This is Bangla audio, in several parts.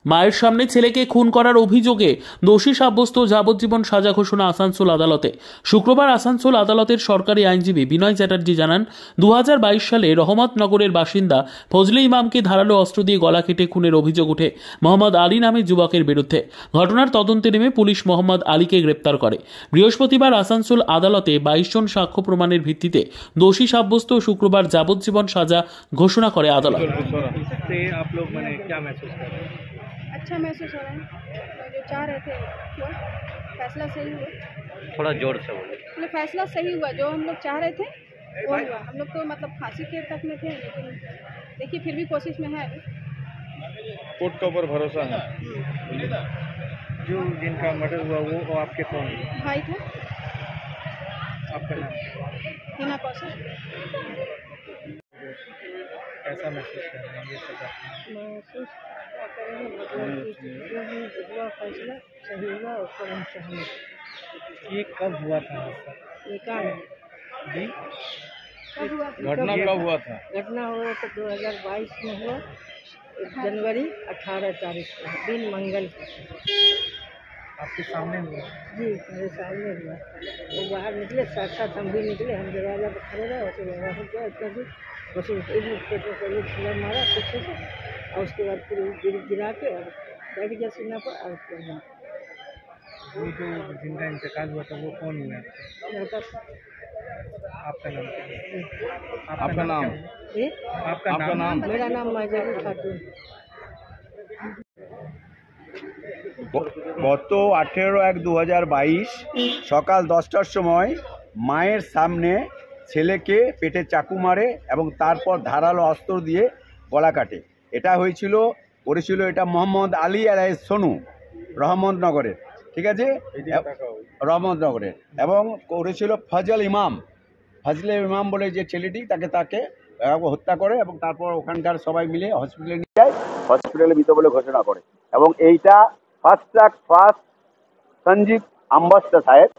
মায়ের সামনে ছেলেকে খুন করার অভিযোগে দোষী সাব্যস্ত যাবজ্জীবন সাজা ঘোষণা আসানসোল আদালতে। শুক্রবার আসানসোল আদালতের সরকারি আইনজীবী বিনয় চ্যাটার্জি জানান, 2022 সালে রহমতনগরের বাসিন্দা ফজলে ইমামকে ধারালো অস্ত্র দিয়ে গলা কেটে খুনের অভিযোগ ওঠে মোহাম্মদ আলী নামে যুবকের বিরুদ্ধে। ঘটনার তদন্তে নেমে পুলিশ মোহাম্মদ আলীকে গ্রেপ্তার করে। বৃহস্পতিবার আসানসোল আদালতে 22 জন সাক্ষ্য প্রমাণের ভিত্তিতে দোষী সাব্যস্ত শুক্রবার যাবজ্জীবন সাজা ঘোষণা করে আদালত। अच्छा महसूस हो रहा है, जो चाह रहे थे वो फैसला सही हुआ। थोड़ा जोर से बोले। मतलब फैसला सही हुआ, जो हम लोग चाह रहे थे वो हुआ। हम लोग तो मतलब फांसी के तक में थे, लेकिन देखिए फिर भी कोशिश में है। कोर्ट के ऊपर भरोसा है। जो जिनका मर्डर हुआ वो आपके कौन भाई था? आपका नाम? हिना कौशल। कैसा महसूस कर रहे हैं ये सजा? महसूस करेंगे मतलब जो भी हुआ फैसला सही हुआ उसको हम सहमत। ये कब हुआ था हादसा? ये काम जी कब हुआ? घटना कब हुआ था? घटना हुआ तो 2022 में हुआ, 1 जनवरी 18 तारीख को, दिन मंगल को। आपके सामने हुआ? जी मेरे सामने हुआ। वो बाहर निकले, साथ साथ हम भी निकले। हम दरवाजा पर खड़े रहे, वैसे व्यवहार किया इतना भी बस एक पेपर पर एक सिला मारा पीछे से, और उसके बाद फिर गिरा के और बैठ गया सीना पर। और वो जो जिनका इंतकाल हुआ था वो कौन हुआ? आपका नाम क्या है? आपका नाम? आपका नाम? मेरा नाम माजरी खातून। গত 18/1/2022 সকাল 10টার সময় মায়ের সামনে ছেলেকে পেটে চাকু মারে এবং তারপর ধারালো অস্ত্র দিয়ে গলা কাটে। এটা করেছিল এটা মোহাম্মদ আলী আলাইহিস সোনু, রহমতনগরের, ঠিক আছে, রহমতনগরের, এবং করেছিল ফজলে ইমাম বলে যে ছেলেটি তাকে হত্যা করে এবং তারপর ওখানকার সবাই মিলে হসপিটালে নিয়ে যায়, হসপিটালে মৃত বলে ঘোষণা করে। এবং এইটা ফার্স্ট সঞ্জীব আম্বাস্তা সাহেব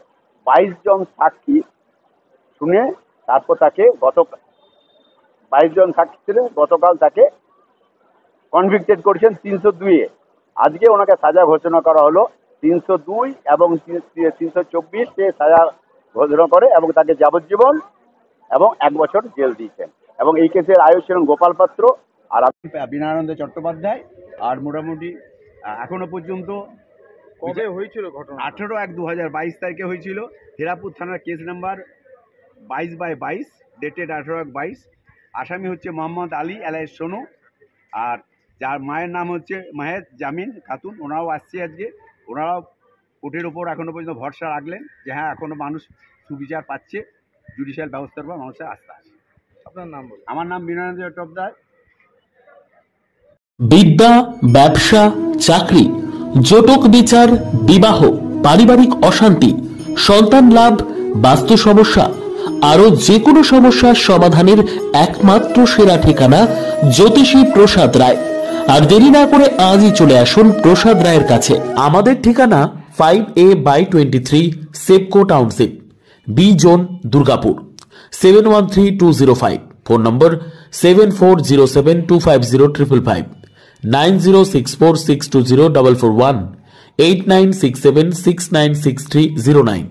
22 জন সাক্ষী শুনে তারপর তাকে 22 জন সাক্ষী ছিলেন, গতকাল তাকে কনভিক্টেড করেছেন 302-এ। আজকে ওনাকে সাজা ঘোষণা করা হলো 302 এবং 324 সাজা ঘোষণা করে এবং তাকে যাবজ্জীবন এবং 1 বছর জেল দিয়েছেন। এবং এই কেসের আয়ু ছিলেন গোপাল পাত্র আর বিনয়ানন্দ চট্টোপাধ্যায়। আর মোটামুটি এখনো পর্যন্ত কবে হয়েছিল ঘটনা? 18/1/2022 তারিখে হয়েছিল। হিরাপুর থানার কেস নাম্বার 22/22, ডেটেড 18/1/22। আসামি হচ্ছে মোহাম্মদ আলী আলাইহিস সোনু, আর যার মায়ের নাম হচ্ছে মাহেদ জামিন খাতুন। ওনারাও আসছে আজকে। ওনারাও কোর্টের ওপর এখনো পর্যন্ত ভরসা রাখলেন যে হ্যাঁ এখনো মানুষ সুবিচার পাচ্ছে, জুডিশিয়াল ব্যবস্থার উপর মানুষের আস্থা আছে। আপনার নাম বলুন। আমার নাম বিনয়ানন্দ চট্টোপাধ্যায়। বিদ্যা, ব্যবসা, চাকরি, জটক বিচার, বিবাহ, পারিবারিক অশান্তি, সন্তান লাভ, বাস্তু সমস্যা, আরো যে কোনো সমস্যার সমাধানের একমাত্র সেরা ঠিকানা জ্যোতিষী প্রসাদ রায়। আর দেরি না করে আজই চলে আসুন প্রসাদ রায়ের কাছে। আমাদের ঠিকানা 5A/23 Sepco township, B zone, Durgapur, 713205। Phone number 7407250555, 9064620441, 8967696309।